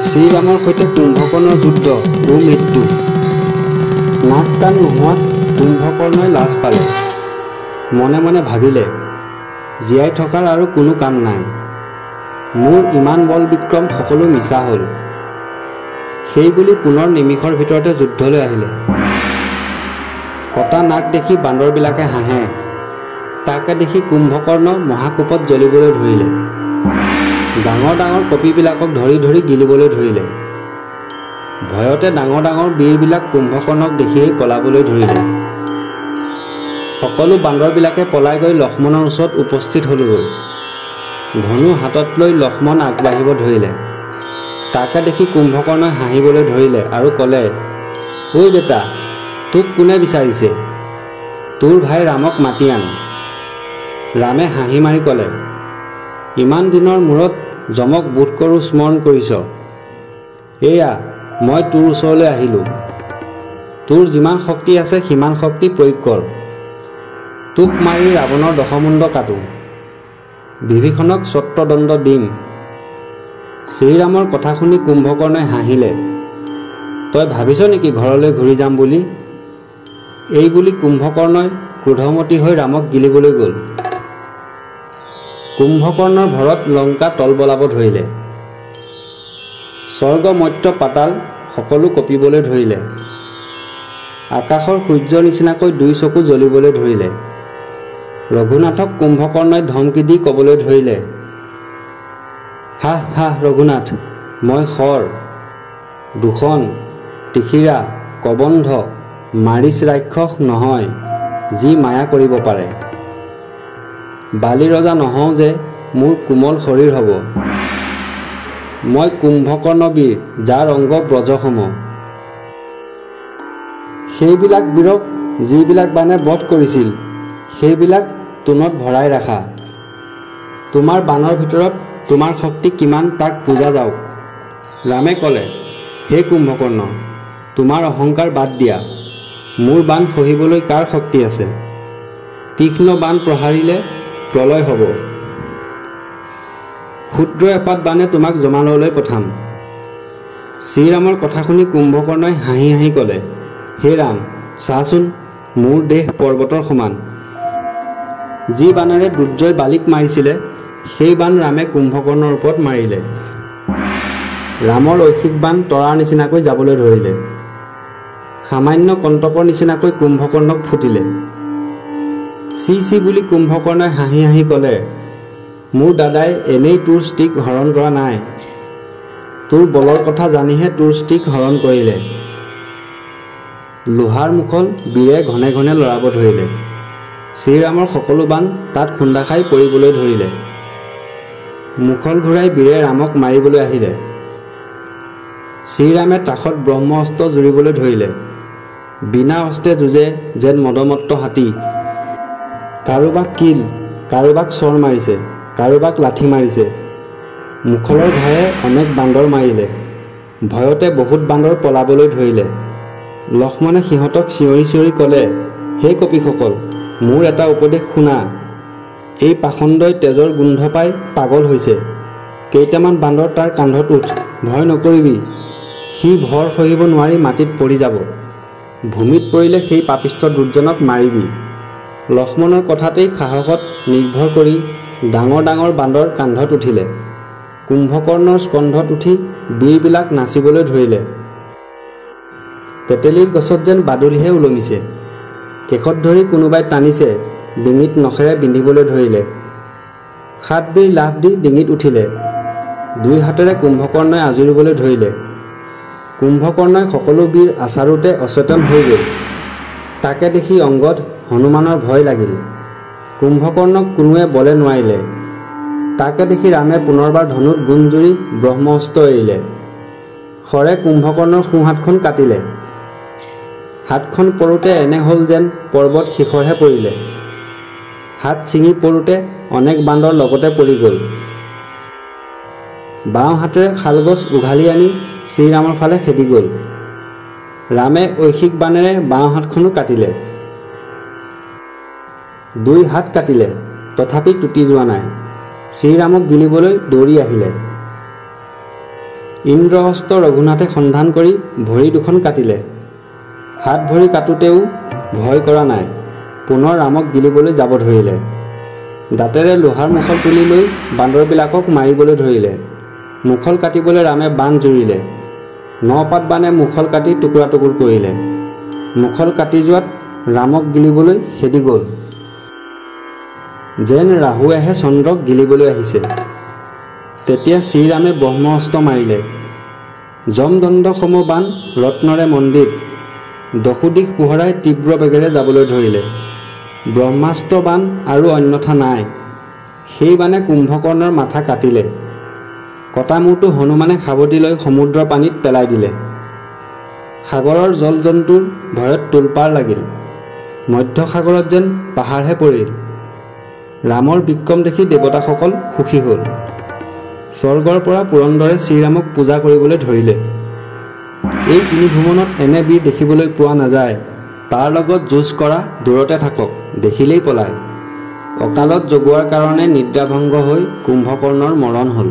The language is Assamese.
শ্ৰীৰামৰ সৈতে কুম্ভকৰ্ণৰ যুদ্ধ ও মৃত্যু। নাক কাণ নোহোৱাত কুম্ভকৰ্ণই লাজ পালে। মনে মনে ভাবিলে, জীয়াই থকাৰ আৰু কোনো কাম নাই। মোৰ ইমান বল বিক্ৰম সকলো মিছা হ'ল। সেই বুলি পুনৰ নিমিষৰ ভিতৰতে যুদ্ধলৈ আহিলে। কটা নাক দেখি বান্দৰবিলাকে হাঁহে। তাকে দেখি কুম্ভকৰ্ণ মহাকোপত জ্বলিবলৈ ধৰিলে। ডাঙৰ ডাঙৰ কপিবিলাকক ধৰি ধৰি গিলিবলৈ ধৰিলে। ভয়তে ডাঙৰ ডাঙৰ বীৰবিলাক কুম্ভকৰ্ণক দেখিয়েই পলাবলৈ ধৰিলে। সকলো বান্দৰবিলাকে পলাই গৈ লক্ষ্মণৰ ওচৰত উপস্থিত হ'লগৈ। ধনু হাতত লৈ লক্ষ্মণ আগবাঢ়িব ধৰিলে। তাকে দেখি কুম্ভকৰ্ণই হাঁহিবলৈ ধৰিলে আৰু ক'লে, ঐ বেটা, তোক কোনে বিচাৰিছে? তোৰ ভাই ৰামক মাতি আন। ৰামে হাঁহি মাৰি ক'লে, ইমান দিনৰ মূৰত যমক বোধ কৰোঁ স্মৰণ কৰিছ। এয়া মই তোৰ ওচৰলৈ আহিলোঁ। তোৰ যিমান শক্তি আছে সিমান শক্তি প্ৰয়োগ কৰ। তোক মাৰি ৰাৱণৰ দশমুণ্ড কাটোঁ। বিভীষণক ছত্ৰদণ্ড দিম। শ্ৰীৰামৰ কথা শুনি কুম্ভকৰ্ণই হাঁহিলে। তই ভাবিছ নেকি ঘৰলৈ ঘূৰি যাম বুলি? এই বুলি কুম্ভকৰ্ণই ক্ৰোধমতী হৈ ৰামক গিলিবলৈ গ'ল। কুম্ভকৰ্ণৰ ভৰত লংকা তলবলাব ধৰিলে। স্বৰ্গ মৰ্ত্য পাতাল সকলো কঁপিবলৈ ধৰিলে। আকাশৰ সূৰ্যৰ নিচিনাকৈ দুই চকু জ্বলিবলৈ ধৰিলে। ৰঘুনাথক কুম্ভকৰ্ণই ধমকি দি ক'বলৈ ধৰিলে, হাহ হাহ ৰঘুনাথ, মই খৰ, দূষণ, ত্ৰিশিৰা, কবন্ধ, মাৰিচ ৰাক্ষস নহয়, যি মায়া কৰিব পাৰে। বালি ৰজা নহওঁ যে মোৰ কোমল শৰীৰ হ'ব। মই কুম্ভকৰ্ণ বীৰ, যাৰ অংগ ব্ৰজসম। সেইবিলাক বীৰক যিবিলাক বানে বধ কৰিছিল, সেইবিলাক তোনত ভৰাই ৰাখা। তোমাৰ বানৰ ভিতৰত তোমাৰ শক্তি কিমান তাক বুজা যাওক। ৰামে ক'লে, হে কুম্ভকৰ্ণ, তোমাৰ অহংকাৰ বাদ দিয়া। মোৰ বান সহিবলৈ কাৰ শক্তি আছে? তীক্ষ্ণ বান প্ৰহাৰিলে প্ৰলয় হ'ব। ক্ষুদ্ৰ এপাত বানে তোমাক জমালয়লৈ পঠাম। শ্ৰীৰামৰ কথা শুনি কুম্ভকৰ্ণই হাঁহি হাঁহি ক'লে, হে ৰাম, চাচোন, মোৰ দেহ পৰ্বতৰ সমান। যি বানেৰে দুৰ্জয় বালিক মাৰিছিলে, সেই বান ৰামে কুম্ভকৰ্ণৰ ওপৰত মাৰিলে। ৰামৰ ঐশিক বান তৰাৰ নিচিনাকৈ যাবলৈ ধৰিলে। সামান্য কণ্টকৰ নিচিনাকৈ কুম্ভকৰ্ণক ফুটিলে। চি চি বুলি কুম্ভকৰ্ণই হাঁহি হাঁহি ক'লে, মোৰ দাদাই এনেই তোৰ ষ্টিক হৰণ কৰা নাই। তোৰ বলৰ কথা জানিহে তোৰ ষ্টিক হৰণ কৰিলে। লোহাৰ মুখল বীৰে ঘনে ঘনে লৰাব ধৰিলে। শ্ৰীৰামৰ সকলো বান তাত খুন্দা খাই পৰিবলৈ ধৰিলে। মুখল ঘূৰাই বীৰে ৰামক মাৰিবলৈ আহিলে। শ্ৰীৰামে তাখত ব্ৰহ্ম অস্ত্ৰ জুৰিবলৈ ধৰিলে। বিনা অস্ত্ৰে যুঁজে যেন মদমত্ত হাতী। কাৰোবাক কিল, কাৰোবাক চৰ মাৰিছে, কাৰোবাক লাঠি মাৰিছে। মুখলৰ ঘায়ে অনেক বান্দৰ মাৰিলে। ভয়তে বহুত বান্দৰ পলাবলৈ ধৰিলে। লক্ষ্মণে সিহঁতক চিঞৰি চিঞৰি ক'লে, হে কপিসকল, মোৰ এটা উপদেশ শুনা। এই পাখণ্ডই তেজৰ গোন্ধ পাই পাগল হৈছে। কেইটামান বান্দৰ তাৰ কান্ধত উঠ, ভয় নকৰিবি। সি ভৰ সহিব নোৱাৰি মাটিত পৰি যাব। ভূমিত পৰিলে সেই পাপিষ্ঠ দুৰ্জনক মাৰিবি। লক্ষ্মণৰ কথাতেই সাহসত নিৰ্ভৰ কৰি ডাঙৰ ডাঙৰ বান্দৰ কান্ধত উঠিলে। কুম্ভকৰ্ণৰ স্কন্ধত উঠি বীৰবিলাক নাচিবলৈ ধৰিলে। তেতেলীৰ গছত যেন বাদুলিহে ওলমিছে। কেশত ধৰি কোনোবাই টানিছে, ডিঙিত নখেৰে বিন্ধিবলৈ ধৰিলে। 7 বীৰ লাফ দি ডিঙিত উঠিলে। 2 হাতেৰে কুম্ভকৰ্ণই আজুৰিবলৈ ধৰিলে। কুম্ভকৰ্ণই সকলো বীৰ আচাৰোতে অচেতন হৈ গ'ল। তাকে দেখি অংগত হনুমানৰ ভয় লাগিল। কুম্ভকৰ্ণক কোনোৱে বলে নোৱাৰিলে। তাকে দেখি ৰামে পুনৰবাৰ ধনুত গুণ জুৰি ব্ৰহ্ম অস্ত্ৰ এৰিলে। শৰে কুম্ভকৰ্ণৰ সোঁহাতখন কাটিলে। হাতখন পৰোঁতে এনে হ'ল যেন পৰ্বত শিখৰহে পৰিলে। হাত ছিঙি পৰোঁতে অনেক বান্দৰ লগতে পৰি গ'ল। বাওঁ হাতেৰে শালগছ উঘালি আনি শ্ৰীৰামৰ ফালে খেদি গ'ল। ৰামে ঐশিক বানেৰে বাওঁ হাতখনো কাটিলে। 2 হাত কাটিলে, তথাপি টুটি যোৱা নাই। শ্ৰীৰামক গিলিবলৈ দৌৰি আহিলে। ইন্দ্ৰহস্ত ৰঘুনাথে সন্ধান কৰি ভৰি দুখন কাটিলে। হাত ভৰি কাটোতেও ভয় কৰা নাই, পুনৰ ৰামক গিলিবলৈ যাব ধৰিলে। দাঁতেৰে লোহাৰ মুখল তুলি লৈ বান্দৰবিলাকক মাৰিবলৈ ধৰিলে। মুখল কাটিবলৈ ৰামে বান জুৰিলে। 9 পাত বানে মুখল কাটি টুকুৰা টুকুৰ কৰিলে। মুখল কাটি যোৱাত ৰামক গিলিবলৈ খেদি গ'ল, যেন ৰাহুৱেহে চন্দ্ৰক গিলিবলৈ আহিছে। তেতিয়া শ্ৰীৰামে ব্ৰহ্মঅস্ত্ৰ মাৰিলে। যমদণ্ড সম বান ৰত্নৰে মণ্ডিত, দশোদিশ পোহৰাই তীব্ৰ বেগেৰে যাবলৈ ধৰিলে। ব্ৰহ্মাস্ত্ৰ বান আৰু অন্যথা নাই, সেই বানে কুম্ভকৰ্ণৰ মাথা কাটিলে। কটা মূৰটো হনুমানে সাৱটি লৈ সমুদ্ৰৰ পানীত পেলাই দিলে। সাগৰৰ জল জন্তুৰ ভয়ত তোলপাৰ লাগিল, মধ্যসাগৰত যেন পাহাৰহে পৰিল। ৰামৰ বিক্ৰম দেখি দেৱতাসকল সুখী হ'ল। স্বৰ্গৰ পৰা পুৰন্দৰে শ্ৰীৰামক পূজা কৰিবলৈ ধৰিলে। এই ত্ৰিভুৱনত এনে বীৰ দেখিবলৈ পোৱা নাযায়। তাৰ লগত যুঁজ কৰা দূৰতে থাকক, দেখিলেই পলায়। অকালত জগোৱাৰ কাৰণে নিদ্ৰাভংগ হৈ কুম্ভকৰ্ণৰ মৰণ হ'ল।